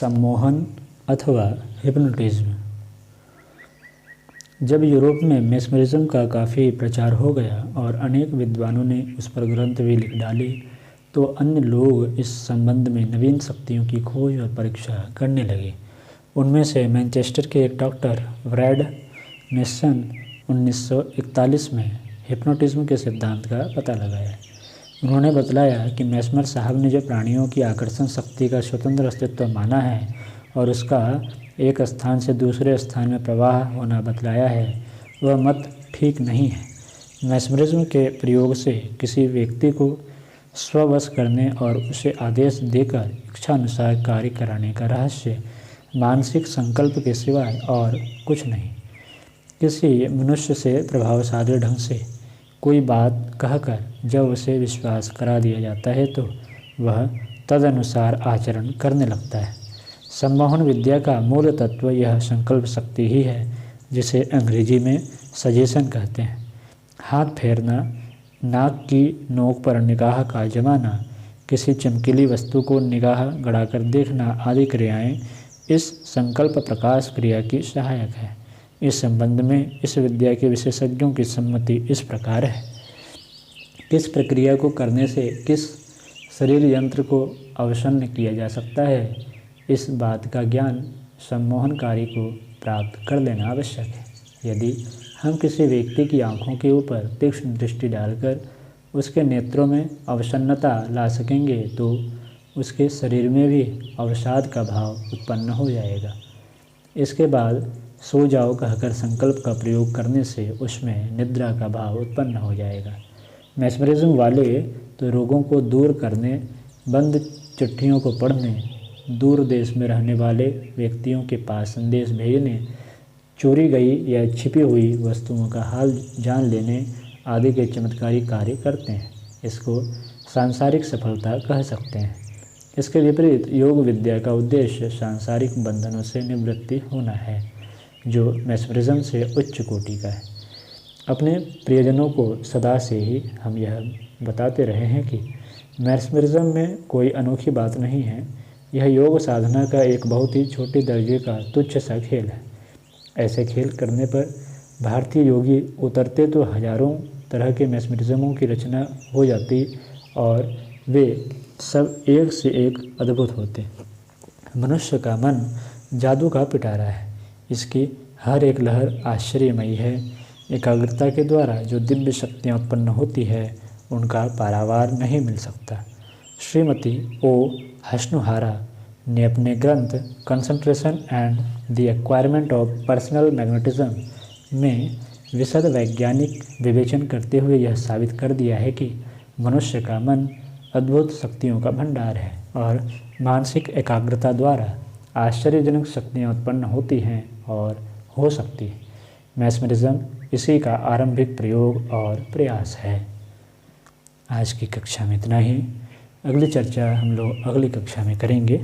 सम्मोहन अथवा हिप्नोटिज्म। जब यूरोप में मेस्मरिज्म का काफ़ी प्रचार हो गया और अनेक विद्वानों ने उस पर ग्रंथ भी लिख डाले, तो अन्य लोग इस संबंध में नवीन शक्तियों की खोज और परीक्षा करने लगे। उनमें से मैनचेस्टर के एक डॉक्टर ब्रैड मेसन 1941 में हिप्नोटिज्म के सिद्धांत का पता लगाया। उन्होंने बतलाया कि मेस्मर साहब ने जो प्राणियों की आकर्षण शक्ति का स्वतंत्र अस्तित्व माना है और उसका एक स्थान से दूसरे स्थान में प्रवाह होना बतलाया है, वह मत ठीक नहीं है। मेस्मरिज्म के प्रयोग से किसी व्यक्ति को स्ववश करने और उसे आदेश देकर इच्छानुसार कार्य कराने का रहस्य मानसिक संकल्प के सिवाय और कुछ नहीं। किसी मनुष्य से प्रभावशाली ढंग से कोई बात कहकर जब उसे विश्वास करा दिया जाता है तो वह तदनुसार आचरण करने लगता है। सम्मोहन विद्या का मूल तत्व यह संकल्प शक्ति ही है, जिसे अंग्रेजी में सजेशन कहते हैं। हाथ फेरना, नाक की नोक पर निगाह का जमाना, किसी चमकीली वस्तु को निगाह गड़ाकर देखना आदि क्रियाएं इस संकल्प प्रकाश क्रिया की सहायक है। इस संबंध में इस विद्या के विशेषज्ञों की सम्मति इस प्रकार है। किस प्रक्रिया को करने से किस शरीर यंत्र को अवसन्न किया जा सकता है, इस बात का ज्ञान सम्मोहनकारी को प्राप्त कर लेना आवश्यक है। यदि हम किसी व्यक्ति की आंखों के ऊपर तीक्ष्ण दृष्टि डालकर उसके नेत्रों में अवसन्नता ला सकेंगे तो उसके शरीर में भी अवसाद का भाव उत्पन्न हो जाएगा। इसके बाद सो जाओ कहकर संकल्प का प्रयोग करने से उसमें निद्रा का भाव उत्पन्न हो जाएगा। मेस्मरिज्म वाले तो रोगों को दूर करने, बंद चिट्ठियों को पढ़ने, दूर देश में रहने वाले व्यक्तियों के पास संदेश भेजने, चोरी गई या छिपी हुई वस्तुओं का हाल जान लेने आदि के चमत्कारी कार्य करते हैं। इसको सांसारिक सफलता कह सकते हैं। इसके विपरीत योग विद्या का उद्देश्य सांसारिक बंधनों से निवृत्ति होना है, जो मेस्मरिज्म से उच्च कोटि का है। अपने प्रियजनों को सदा से ही हम यह बताते रहे हैं कि मेस्मरिज्म में कोई अनोखी बात नहीं है। यह योग साधना का एक बहुत ही छोटे दर्जे का तुच्छ सा खेल है। ऐसे खेल करने पर भारतीय योगी उतरते तो हजारों तरह के मेस्मरिज्मों की रचना हो जाती और वे सब एक से एक अद्भुत होते। मनुष्य का मन जादू का पिटारा है। इसकी हर एक लहर आश्चर्यमयी है। एकाग्रता के द्वारा जो दिव्य शक्तियाँ उत्पन्न होती है उनका पारावार नहीं मिल सकता। श्रीमती ओ हश्नुहारा ने अपने ग्रंथ concentration and the acquirement of personal magnetism में विशद वैज्ञानिक विवेचन करते हुए यह साबित कर दिया है कि मनुष्य का मन अद्भुत शक्तियों का भंडार है और मानसिक एकाग्रता द्वारा आश्चर्यजनक शक्तियाँ उत्पन्न होती हैं और हो सकती है। मेस्मरिज्म इसी का आरंभिक प्रयोग और प्रयास है। आज की कक्षा में इतना ही। अगली चर्चा हम लोग अगली कक्षा में करेंगे।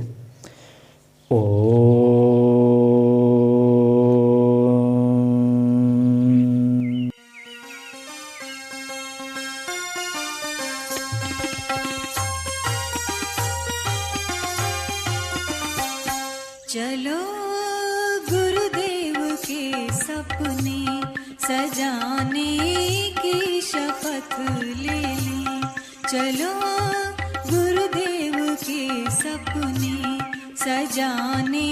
चलो गुरुदेव के सपने सजाने की शपथ ले ली। चलो गुरुदेव के सपने सजाने